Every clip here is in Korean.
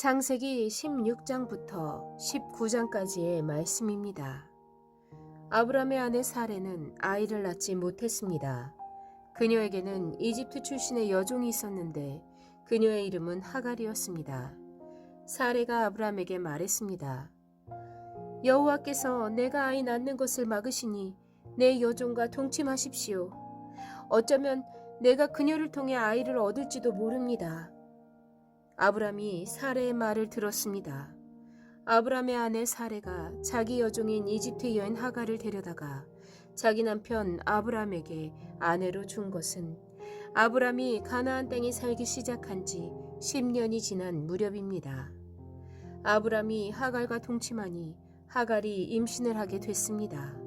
창세기 16장부터 19장까지의 말씀입니다. 아브람의 아내 사레는 아이를 낳지 못했습니다. 그녀에게는 이집트 출신의 여종이 있었는데 그녀의 이름은 하갈이었습니다. 사레가 아브람에게 말했습니다. 여호와께서 내가 아이 낳는 것을 막으시니 내 여종과 동침하십시오. 어쩌면 내가 그녀를 통해 아이를 얻을지도 모릅니다. 아브람이 사레의 말을 들었습니다. 아브람의 아내 사레가 자기 여종인 이집트 여인 하갈을 데려다가 자기 남편 아브람에게 아내로 준 것은 아브람이 가나안 땅에 살기 시작한 지 10년이 지난 무렵입니다. 아브람이 하갈과 동침하니 하갈이 임신을 하게 됐습니다.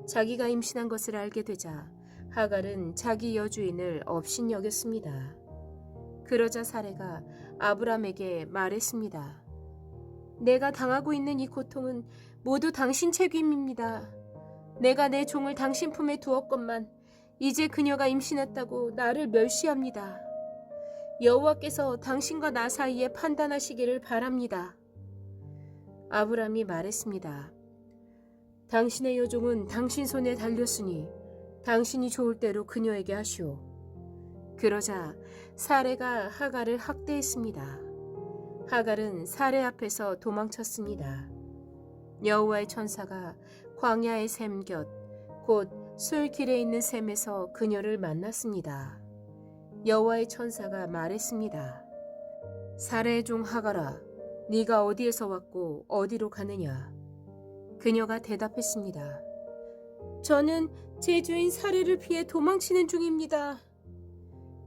자기가 임신한 것을 알게 되자 하갈은 자기 여주인을 업신여겼습니다. 그러자 사레가 아브람에게 말했습니다. 내가 당하고 있는 이 고통은 모두 당신 책임입니다. 내가 내 종을 당신 품에 두었건만 이제 그녀가 임신했다고 나를 멸시합니다. 여호와께서 당신과 나 사이에 판단하시기를 바랍니다. 아브람이 말했습니다. 당신의 여종은 당신 손에 달렸으니 당신이 좋을 대로 그녀에게 하시오. 그러자 사레가 하갈을 학대했습니다. 하갈은 사레 앞에서 도망쳤습니다. 여호와의 천사가 광야의 샘 곁 곧 술길에 있는 샘에서 그녀를 만났습니다. 여호와의 천사가 말했습니다. 사레의 종 하갈아, 네가 어디에서 왔고 어디로 가느냐? 그녀가 대답했습니다. 저는 제 주인 사레를 피해 도망치는 중입니다.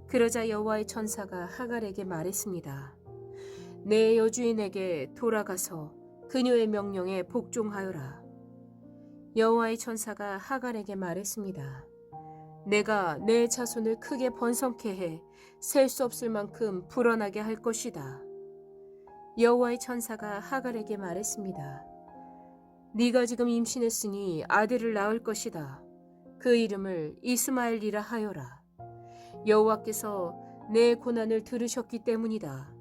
그러자 여호와의 천사가 하갈에게 말했습니다. 내 여주인에게 돌아가서 그녀의 명령에 복종하여라. 여호와의 천사가 하갈에게 말했습니다. 내가 내 자손을 크게 번성케 해 셀 수 없을 만큼 불어나게 할 것이다. 여호와의 천사가 하갈에게 말했습니다. 네가 지금 임신했으니 아들을 낳을 것이다. 그 이름을 이스마엘이라 하여라. 여호와께서 내 고난을 들으셨기 때문이다.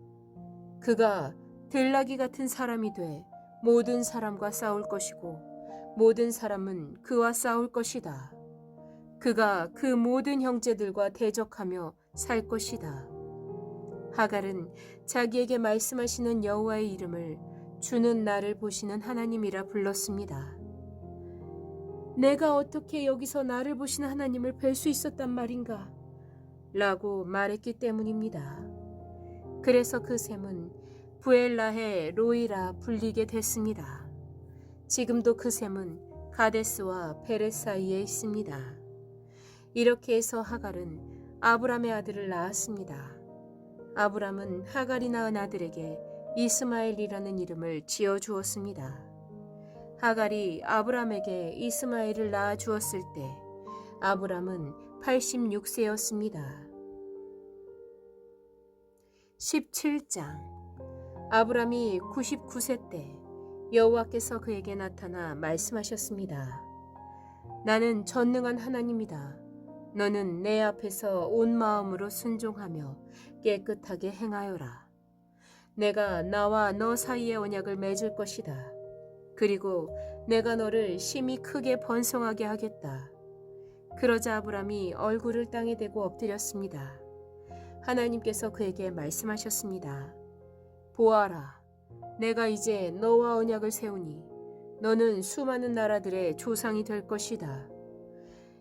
그가 들나귀 같은 사람이 돼 모든 사람과 싸울 것이고 모든 사람은 그와 싸울 것이다. 그가 그 모든 형제들과 대적하며 살 것이다. 하갈은 자기에게 말씀하시는 여호와의 이름을 주는 나를 보시는 하나님이라 불렀습니다. 내가 어떻게 여기서 나를 보시는 하나님을 뵐 수 있었단 말인가? 라고 말했기 때문입니다. 그래서 그 샘은 부엘라헤 로이라 불리게 됐습니다. 지금도 그 샘은 가데스와 베렛 사이에 있습니다. 이렇게 해서 하갈은 아브람의 아들을 낳았습니다. 아브람은 하갈이 낳은 아들에게 이스마엘이라는 이름을 지어주었습니다. 하갈이 아브람에게 이스마엘을 낳아주었을 때 아브람은 86세였습니다. 17장. 아브람이 99세 때 여호와께서 그에게 나타나 말씀하셨습니다. 나는 전능한 하나님이다. 너는 내 앞에서 온 마음으로 순종하며 깨끗하게 행하여라. 내가 나와 너 사이의 언약을 맺을 것이다. 그리고 내가 너를 심히 크게 번성하게 하겠다. 그러자 아브람이 얼굴을 땅에 대고 엎드렸습니다. 하나님께서 그에게 말씀하셨습니다. 보아라, 내가 이제 너와 언약을 세우니 너는 수많은 나라들의 조상이 될 것이다.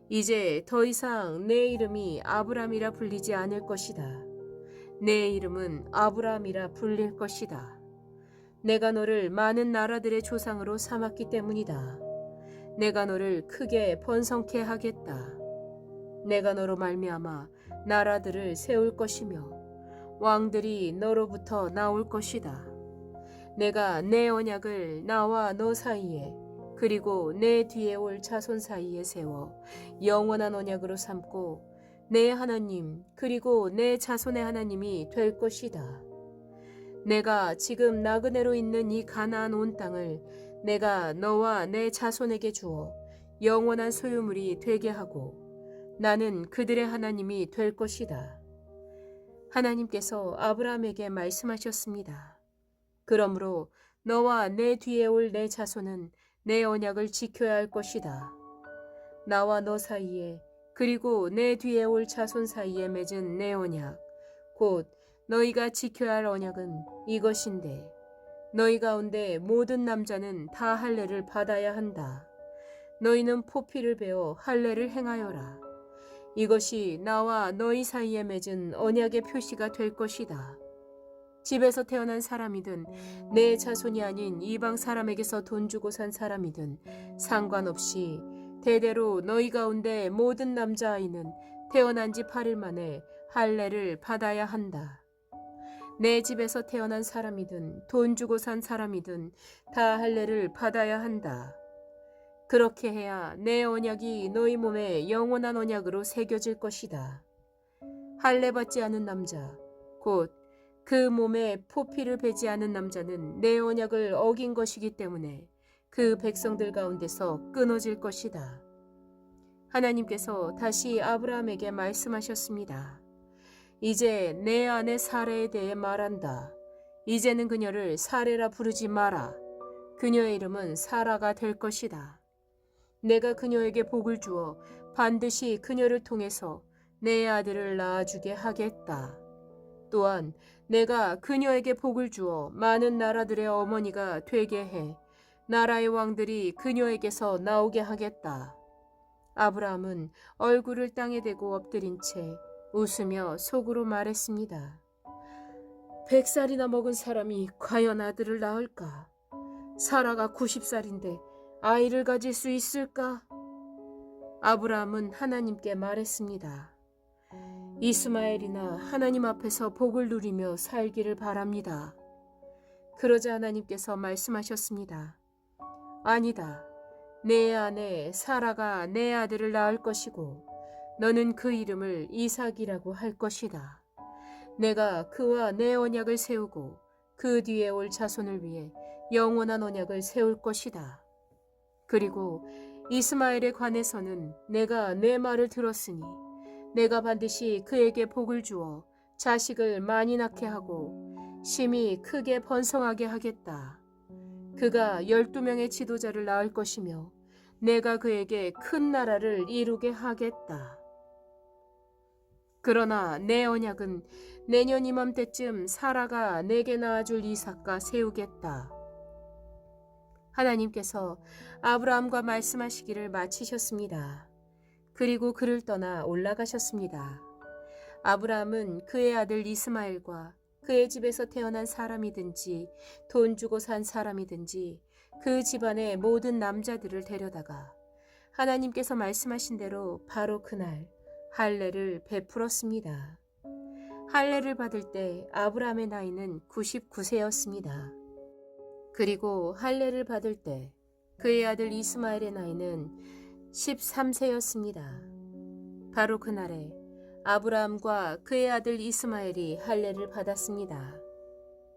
이제 더 이상 내 이름이 아브람이라 불리지 않을 것이다. 내 이름은 아브람이라 불릴 것이다. 내가 너를 많은 나라들의 조상으로 삼았기 때문이다. 내가 너를 크게 번성케 하겠다. 내가 너로 말미암아 나라들을 세울 것이며 왕들이 너로부터 나올 것이다. 내가 내 언약을 나와 너 사이에 그리고 내 뒤에 올 자손 사이에 세워 영원한 언약으로 삼고 내 하나님 그리고 내 자손의 하나님이 될 것이다. 내가 지금 나그네로 있는 이 가나안 온 땅을 내가 너와 내 자손에게 주어 영원한 소유물이 되게 하고 나는 그들의 하나님이 될 것이다. 하나님께서 아브라함에게 말씀하셨습니다. 그러므로 너와 내 뒤에 올 내 자손은 내 언약을 지켜야 할 것이다. 나와 너 사이에 그리고 내 뒤에 올 자손 사이에 맺은 내 언약, 곧 너희가 지켜야 할 언약은 이것인데 너희 가운데 모든 남자는 다 할례를 받아야 한다. 너희는 포피를 베어 할례를 행하여라. 이것이 나와 너희 사이에 맺은 언약의 표시가 될 것이다. 집에서 태어난 사람이든 내 자손이 아닌 이방 사람에게서 돈 주고 산 사람이든 상관없이 대대로 너희 가운데 모든 남자아이는 태어난 지 8일 만에 할례를 받아야 한다. 내 집에서 태어난 사람이든 돈 주고 산 사람이든 다 할례를 받아야 한다. 그렇게 해야 내 언약이 너희 몸에 영원한 언약으로 새겨질 것이다. 할례 받지 않은 남자, 곧 그 몸에 포피를 베지 않은 남자는 내 언약을 어긴 것이기 때문에 그 백성들 가운데서 끊어질 것이다. 하나님께서 다시 아브라함에게 말씀하셨습니다. 이제 내 아내 사레에 대해 말한다. 이제는 그녀를 사레라 부르지 마라. 그녀의 이름은 사라가 될 것이다. 내가 그녀에게 복을 주어 반드시 그녀를 통해서 내 아들을 낳아주게 하겠다. 또한 내가 그녀에게 복을 주어 많은 나라들의 어머니가 되게 해 나라의 왕들이 그녀에게서 나오게 하겠다. 아브라함은 얼굴을 땅에 대고 엎드린 채 웃으며 속으로 말했습니다. 100살이나 먹은 사람이 과연 아들을 낳을까? 사라가 90살인데 아이를 가질 수 있을까? 아브라함은 하나님께 말했습니다. 이스마엘이나 하나님 앞에서 복을 누리며 살기를 바랍니다. 그러자 하나님께서 말씀하셨습니다. 아니다. 내 아내 사라가 내 아들을 낳을 것이고 너는 그 이름을 이삭이라고 할 것이다. 내가 그와 내 언약을 세우고 그 뒤에 올 자손을 위해 영원한 언약을 세울 것이다. 그리고 이스마엘에 관해서는 내가 내 말을 들었으니 내가 반드시 그에게 복을 주어 자식을 많이 낳게 하고 심히 크게 번성하게 하겠다. 그가 12명의 지도자를 낳을 것이며 내가 그에게 큰 나라를 이루게 하겠다. 그러나 내 언약은 내년 이맘때쯤 사라가 내게 낳아줄 이삭과 세우겠다. 하나님께서 아브라함과 말씀하시기를 마치셨습니다. 그리고 그를 떠나 올라가셨습니다. 아브라함은 그의 아들 이스마엘과 그의 집에서 태어난 사람이든지 돈 주고 산 사람이든지 그 집안의 모든 남자들을 데려다가 하나님께서 말씀하신 대로 바로 그날 할례를 베풀었습니다. 할례를 받을 때 아브라함의 나이는 99세였습니다. 그리고 할례를 받을 때 그의 아들 이스마엘의 나이는 13세였습니다. 바로 그날에 아브라함과 그의 아들 이스마엘이 할례를 받았습니다.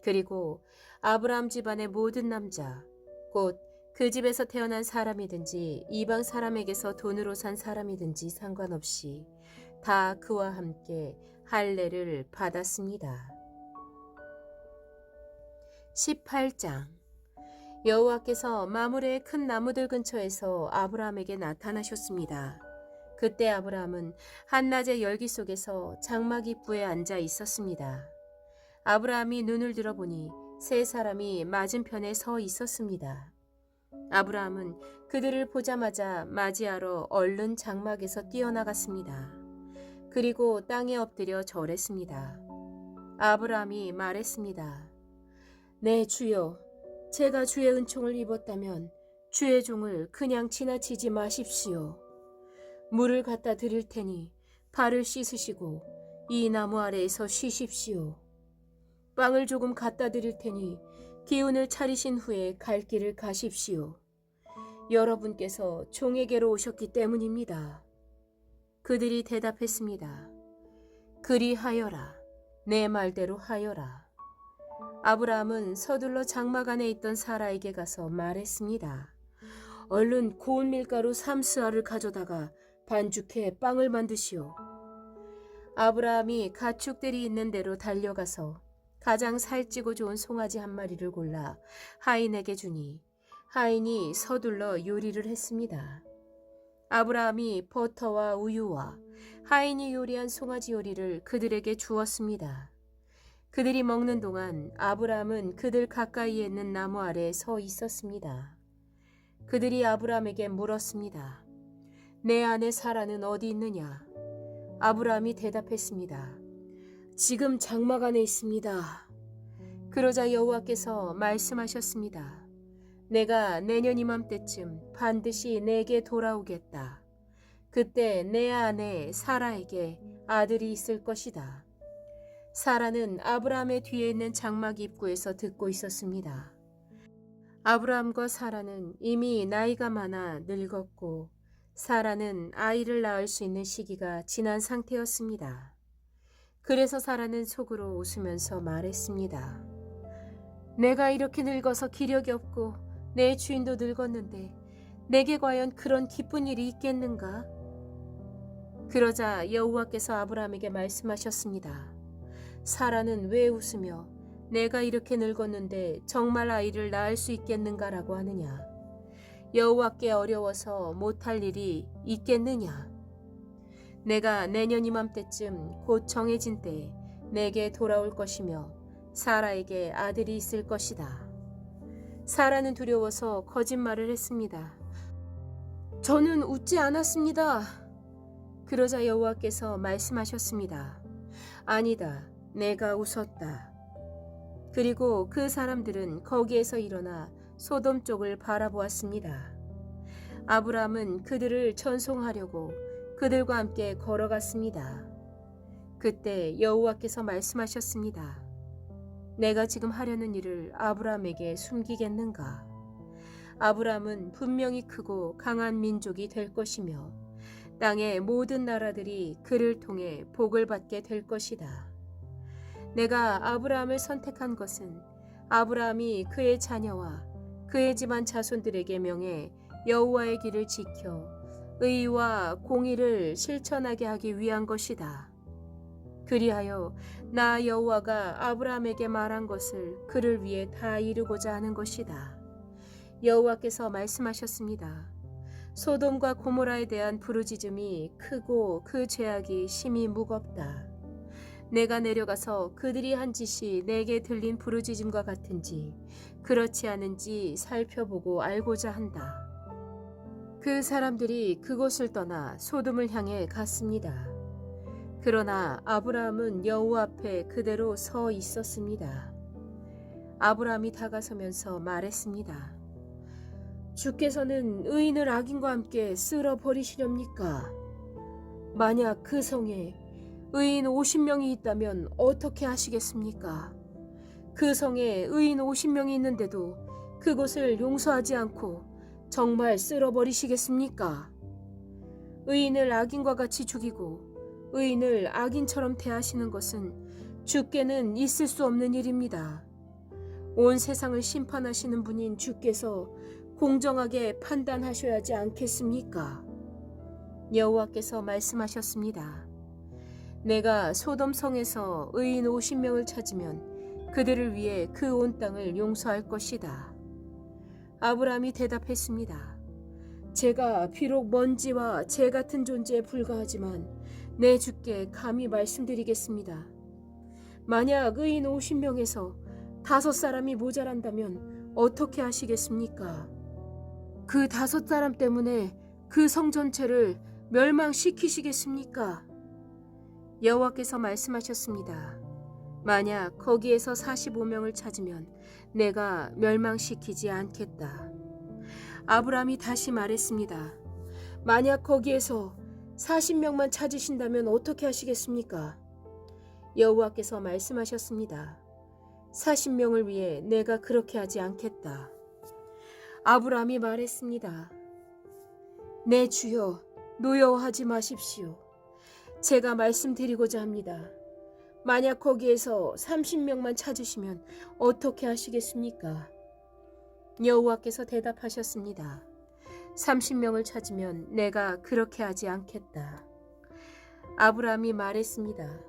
그리고 아브라함 집안의 모든 남자, 곧 그 집에서 태어난 사람이든지 이방 사람에게서 돈으로 산 사람이든지 상관없이 다 그와 함께 할례를 받았습니다. 18장 여호와께서 마므레의 큰 나무들 근처에서 아브라함에게 나타나셨습니다. 그때 아브라함은 한낮의 열기 속에서 장막 입구에 앉아 있었습니다. 아브라함이 눈을 들어보니 세 사람이 맞은편에 서 있었습니다. 아브라함은 그들을 보자마자 맞이하러 얼른 장막에서 뛰어나갔습니다. 그리고 땅에 엎드려 절했습니다. 아브라함이 말했습니다. 네, 주여. 제가 주의 은총을 입었다면 주의 종을 그냥 지나치지 마십시오. 물을 갖다 드릴 테니 발을 씻으시고 이 나무 아래에서 쉬십시오. 빵을 조금 갖다 드릴 테니 기운을 차리신 후에 갈 길을 가십시오. 여러분께서 종에게로 오셨기 때문입니다. 그들이 대답했습니다. 그리하여라. 내 말대로 하여라. 아브라함은 서둘러 장막 안에 있던 사라에게 가서 말했습니다. 얼른 고운 밀가루 3스아를 가져다가 반죽해 빵을 만드시오. 아브라함이 가축들이 있는 데로 달려가서 가장 살찌고 좋은 송아지 한 마리를 골라 하인에게 주니 하인이 서둘러 요리를 했습니다. 아브라함이 버터와 우유와 하인이 요리한 송아지 요리를 그들에게 주었습니다. 그들이 먹는 동안 아브라함은 그들 가까이에 있는 나무 아래에 서 있었습니다. 그들이 아브라함에게 물었습니다. 내 아내 사라는 어디 있느냐? 아브라함이 대답했습니다. 지금 장막 안에 있습니다. 그러자 여호와께서 말씀하셨습니다. 내가 내년 이맘때쯤 반드시 내게 돌아오겠다. 그때 내 아내 사라에게 아들이 있을 것이다. 사라는 아브라함의 뒤에 있는 장막 입구에서 듣고 있었습니다. 아브라함과 사라는 이미 나이가 많아 늙었고 사라는 아이를 낳을 수 있는 시기가 지난 상태였습니다. 그래서 사라는 속으로 웃으면서 말했습니다. 내가 이렇게 늙어서 기력이 없고 내 주인도 늙었는데 내게 과연 그런 기쁜 일이 있겠는가? 그러자 여호와께서 아브라함에게 말씀하셨습니다. 사라는 왜 웃으며 내가 이렇게 늙었는데 정말 아이를 낳을 수 있겠는가라고 하느냐? 여호와께 어려워서 못할 일이 있겠느냐? 내가 내년 이맘때쯤 곧 정해진 때에 내게 돌아올 것이며 사라에게 아들이 있을 것이다. 사라는 두려워서 거짓말을 했습니다. 저는 웃지 않았습니다. 그러자 여호와께서 말씀하셨습니다. 아니다, 내가 웃었다. 그리고 그 사람들은 거기에서 일어나 소돔 쪽을 바라보았습니다. 아브라함은 그들을 전송하려고 그들과 함께 걸어갔습니다. 그때 여호와께서 말씀하셨습니다. 내가 지금 하려는 일을 아브라함에게 숨기겠는가? 아브라함은 분명히 크고 강한 민족이 될 것이며 땅의 모든 나라들이 그를 통해 복을 받게 될 것이다. 내가 아브라함을 선택한 것은 아브라함이 그의 자녀와 그의 집안 자손들에게 명해 여호와의 길을 지켜 의와 공의를 실천하게 하기 위한 것이다. 그리하여 나 여호와가 아브라함에게 말한 것을 그를 위해 다 이루고자 하는 것이다. 여호와께서 말씀하셨습니다. 소돔과 고모라에 대한 부르짖음이 크고 그 죄악이 심히 무겁다. 내가 내려가서 그들이 한 짓이 내게 들린 부르짖음과 같은지 그렇지 않은지 살펴보고 알고자 한다. 그 사람들이 그곳을 떠나 소돔을 향해 갔습니다. 그러나 아브라함은 여호와 앞에 그대로 서 있었습니다. 아브라함이 다가서면서 말했습니다. 주께서는 의인을 악인과 함께 쓸어버리시렵니까? 만약 그 성에 의인 50명이 있다면 어떻게 하시겠습니까? 그 성에 의인 50명이 있는데도 그곳을 용서하지 않고 정말 쓸어버리시겠습니까? 의인을 악인과 같이 죽이고 의인을 악인처럼 대하시는 것은 주께는 있을 수 없는 일입니다. 온 세상을 심판하시는 분인 주께서 공정하게 판단하셔야지 않겠습니까? 여호와께서 말씀하셨습니다. 내가 소돔 성에서 의인 50명을 찾으면 그들을 위해 그 온 땅을 용서할 것이다. 아브라함이 대답했습니다. 제가 비록 먼지와 재 같은 존재에 불과하지만 내 주께 감히 말씀드리겠습니다. 만약 의인 50명에서 5사람이 모자란다면 어떻게 하시겠습니까? 그 5사람 때문에 그 성 전체를 멸망시키시겠습니까? 여호와께서 말씀하셨습니다. 만약 거기에서 45명을 찾으면 내가 멸망시키지 않겠다. 아브라함이 다시 말했습니다. 만약 거기에서 40명만 찾으신다면 어떻게 하시겠습니까? 여호와께서 말씀하셨습니다. 40명을 위해 내가 그렇게 하지 않겠다. 아브라함이 말했습니다. 내 주여, 노여워하지 마십시오. 제가 말씀드리고자 합니다. 만약 거기에서 30명만 찾으시면 어떻게 하시겠습니까? 여호와께서 대답하셨습니다. 30명을 찾으면 내가 그렇게 하지 않겠다. 아브라함이 말했습니다.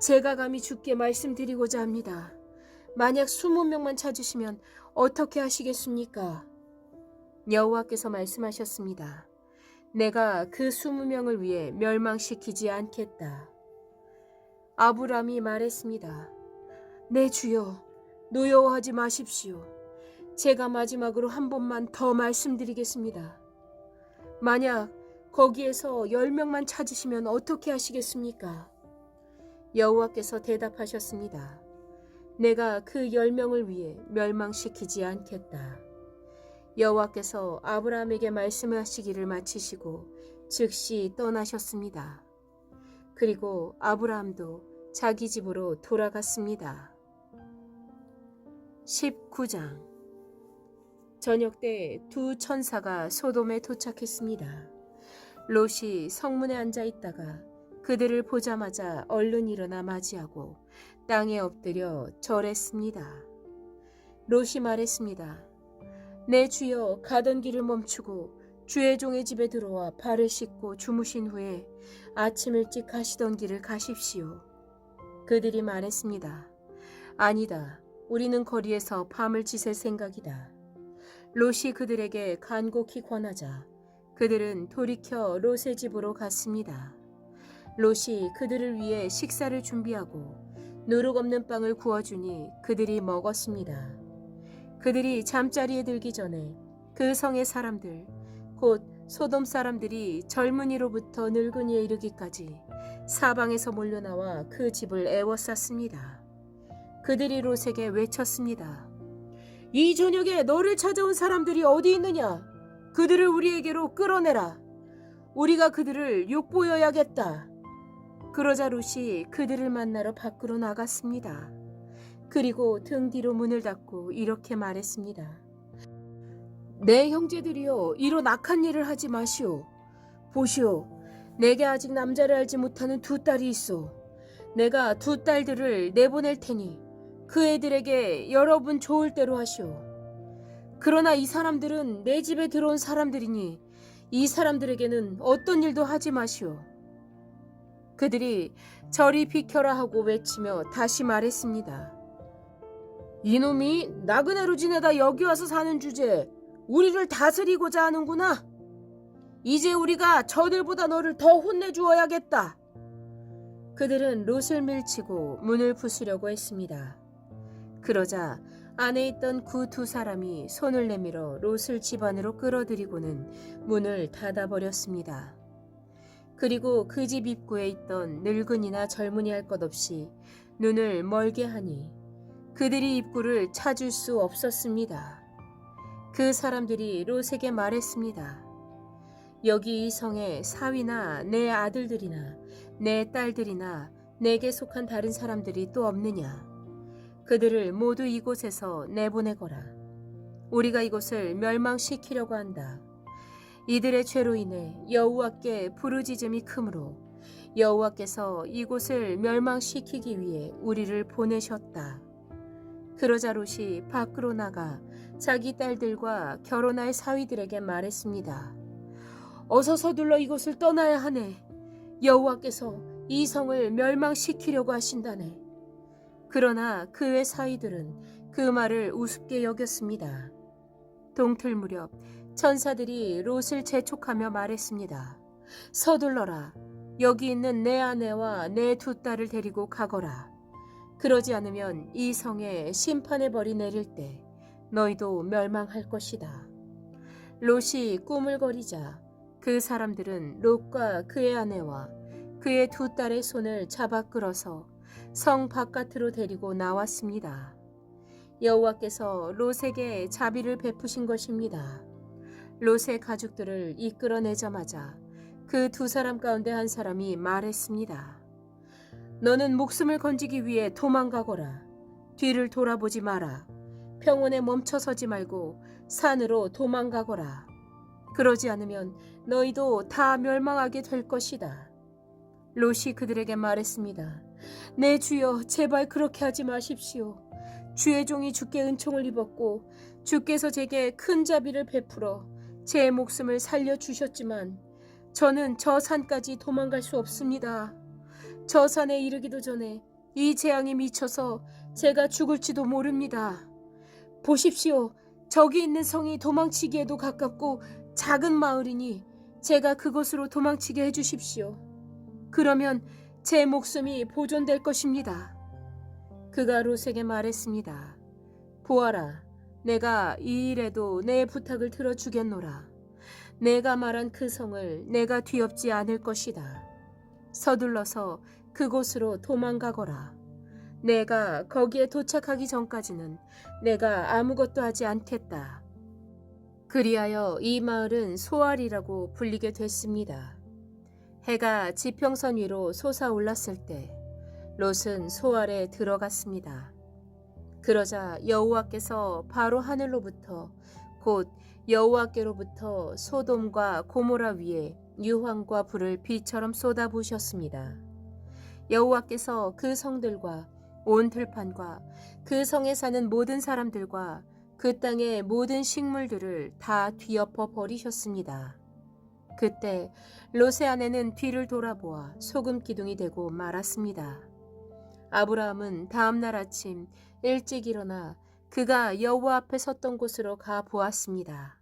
제가 감히 주께 말씀드리고자 합니다. 만약 20명만 찾으시면 어떻게 하시겠습니까? 여호와께서 말씀하셨습니다. 내가 그 20명을 위해 멸망시키지 않겠다. 아브람이 말했습니다. 네 주여, 노여워하지 마십시오. 제가 마지막으로 한 번만 더 말씀드리겠습니다. 만약 거기에서 10명만 찾으시면 어떻게 하시겠습니까? 여호와께서 대답하셨습니다. 내가 그 10명을 위해 멸망시키지 않겠다. 여호와께서 아브라함에게 말씀하시기를 마치시고 즉시 떠나셨습니다. 그리고 아브라함도 자기 집으로 돌아갔습니다. 19장. 저녁 때 두 천사가 소돔에 도착했습니다. 롯이 성문에 앉아 있다가 그들을 보자마자 얼른 일어나 맞이하고 땅에 엎드려 절했습니다. 롯이 말했습니다. 내 주여, 가던 길을 멈추고 주의 종의 집에 들어와 발을 씻고 주무신 후에 아침 일찍 가시던 길을 가십시오. 그들이 말했습니다. 아니다. 우리는 거리에서 밤을 지샐 생각이다. 롯이 그들에게 간곡히 권하자 그들은 돌이켜 롯의 집으로 갔습니다. 롯이 그들을 위해 식사를 준비하고 누룩 없는 빵을 구워주니 그들이 먹었습니다. 그들이 잠자리에 들기 전에 그 성의 사람들, 곧 소돔 사람들이 젊은이로부터 늙은이에 이르기까지 사방에서 몰려나와 그 집을 에워쌌습니다. 그들이 롯에게 외쳤습니다. 이 저녁에 너를 찾아온 사람들이 어디 있느냐? 그들을 우리에게로 끌어내라. 우리가 그들을 욕보여야겠다. 그러자 롯이 그들을 만나러 밖으로 나갔습니다. 그리고 등 뒤로 문을 닫고 이렇게 말했습니다. 내 형제들이여, 이런 악한 일을 하지 마시오. 보시오, 내게 아직 남자를 알지 못하는 두 딸이 있어. 내가 두 딸들을 내보낼 테니 그 애들에게 여러분 좋을 대로 하시오. 그러나 이 사람들은 내 집에 들어온 사람들이니 이 사람들에게는 어떤 일도 하지 마시오. 그들이 저리 비켜라 하고 외치며 다시 말했습니다. 이놈이 나그네로 지내다 여기 와서 사는 주제에 우리를 다스리고자 하는구나. 이제 우리가 저들보다 너를 더 혼내주어야겠다. 그들은 롯을 밀치고 문을 부수려고 했습니다. 그러자 안에 있던 그 두 사람이 손을 내밀어 롯을 집 안으로 끌어들이고는 문을 닫아버렸습니다. 그리고 그 집 입구에 있던 늙은이나 젊은이 할 것 없이 눈을 멀게 하니 그들이 입구를 찾을 수 없었습니다. 그 사람들이 롯에게 말했습니다. 여기 이 성에 사위나 내 아들들이나 내 딸들이나 내게 속한 다른 사람들이 또 없느냐? 그들을 모두 이곳에서 내보내거라. 우리가 이곳을 멸망시키려고 한다. 이들의 죄로 인해 여호와께 부르짖음이 크므로 여호와께서 이곳을 멸망시키기 위해 우리를 보내셨다. 그러자 롯이 밖으로 나가 자기 딸들과 결혼할 사위들에게 말했습니다. 어서 서둘러 이곳을 떠나야 하네. 여호와께서 이 성을 멸망시키려고 하신다네. 그러나 그의 사위들은 그 말을 우습게 여겼습니다. 동틀 무렵 천사들이 롯을 재촉하며 말했습니다. 서둘러라. 여기 있는 내 아내와 내 두 딸을 데리고 가거라. 그러지 않으면 이 성에 심판의 벌이 내릴 때 너희도 멸망할 것이다. 롯이 꾸물거리자 그 사람들은 롯과 그의 아내와 그의 두 딸의 손을 잡아 끌어서 성 바깥으로 데리고 나왔습니다. 여호와께서 롯에게 자비를 베푸신 것입니다. 롯의 가족들을 이끌어내자마자 그 두 사람 가운데 한 사람이 말했습니다. 너는 목숨을 건지기 위해 도망가거라. 뒤를 돌아보지 마라. 평원에 멈춰서지 말고 산으로 도망가거라. 그러지 않으면 너희도 다 멸망하게 될 것이다. 롯이 그들에게 말했습니다. 내 주여, 제발 그렇게 하지 마십시오. 주의 종이 주께 은총을 입었고 주께서 제게 큰 자비를 베풀어 제 목숨을 살려주셨지만 저는 저 산까지 도망갈 수 없습니다. 저 산에 이르기도 전에 이 재앙이 미쳐서 제가 죽을지도 모릅니다. 보십시오. 저기 있는 성이 도망치기에도 가깝고 작은 마을이니 제가 그곳으로 도망치게 해주십시오. 그러면 제 목숨이 보존될 것입니다. 그가 롯에게 말했습니다. 보아라, 내가 이 일에도 내 부탁을 들어주겠노라. 내가 말한 그 성을 내가 뒤엎지 않을 것이다. 서둘러서 그곳으로 도망가거라. 내가 거기에 도착하기 전까지는 내가 아무것도 하지 않겠다. 그리하여 이 마을은 소알이라고 불리게 됐습니다. 해가 지평선 위로 솟아올랐을 때 롯은 소알에 들어갔습니다. 그러자 여호와께서 바로 하늘로부터 곧 여호와께로부터 소돔과 고모라 위에 유황과 불을 비처럼 쏟아부으셨습니다. 여호와께서 그 성들과 온 들판과 그 성에 사는 모든 사람들과 그 땅의 모든 식물들을 다 뒤엎어 버리셨습니다. 그때 롯의 아내는 뒤를 돌아보아 소금 기둥이 되고 말았습니다. 아브라함은 다음 날 아침 일찍 일어나 그가 여호와 앞에 섰던 곳으로 가 보았습니다.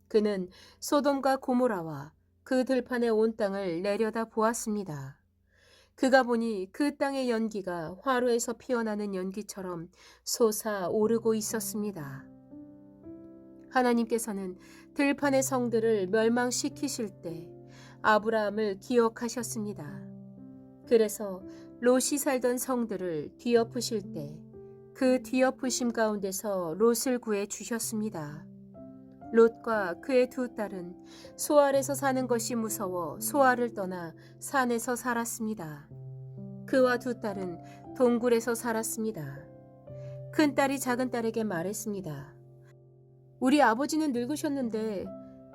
그는 소돔과 고모라와 그 들판의 온 땅을 내려다 보았습니다. 그가 보니 그 땅의 연기가 화로에서 피어나는 연기처럼 솟아오르고 있었습니다. 하나님께서는 들판의 성들을 멸망시키실 때 아브라함을 기억하셨습니다. 그래서 롯이 살던 성들을 뒤엎으실 때 그 뒤엎으심 가운데서 롯을 구해 주셨습니다. 롯과 그의 두 딸은 소알에서 사는 것이 무서워 소알을 떠나 산에서 살았습니다. 그와 두 딸은 동굴에서 살았습니다. 큰 딸이 작은 딸에게 말했습니다. 우리 아버지는 늙으셨는데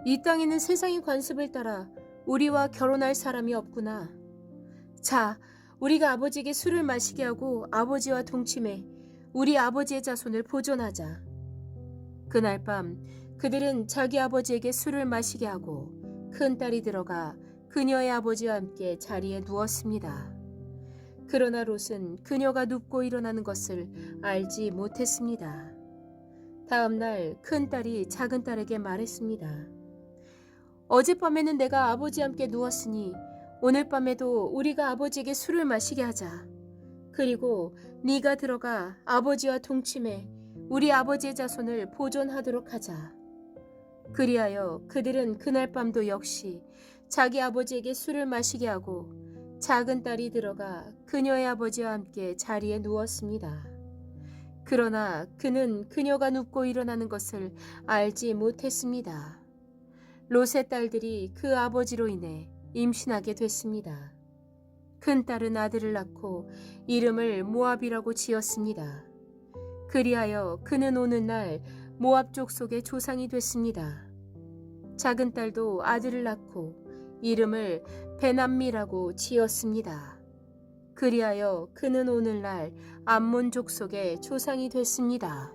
이 땅에는 세상의 관습을 따라 우리와 결혼할 사람이 없구나. 자, 우리가 아버지에게 술을 마시게 하고 아버지와 동침해 우리 아버지의 자손을 보존하자. 그날 밤 그들은 자기 아버지에게 술을 마시게 하고 큰 딸이 들어가 그녀의 아버지와 함께 자리에 누웠습니다. 그러나 롯은 그녀가 눕고 일어나는 것을 알지 못했습니다. 다음 날 큰 딸이 작은 딸에게 말했습니다. 어젯밤에는 내가 아버지와 함께 누웠으니 오늘 밤에도 우리가 아버지에게 술을 마시게 하자. 그리고 네가 들어가 아버지와 동침해 우리 아버지의 자손을 보존하도록 하자. 그리하여 그들은 그날 밤도 역시 자기 아버지에게 술을 마시게 하고 작은 딸이 들어가 그녀의 아버지와 함께 자리에 누웠습니다. 그러나 그는 그녀가 눕고 일어나는 것을 알지 못했습니다. 롯의 딸들이 그 아버지로 인해 임신하게 됐습니다. 큰 딸은 아들을 낳고 이름을 모압이라고 지었습니다. 그리하여 그는 오늘날 모압 족속의 조상이 됐습니다. 작은 딸도 아들을 낳고 이름을 베남미라고 지었습니다. 그리하여 그는 오늘날 암몬 족속의 조상이 됐습니다.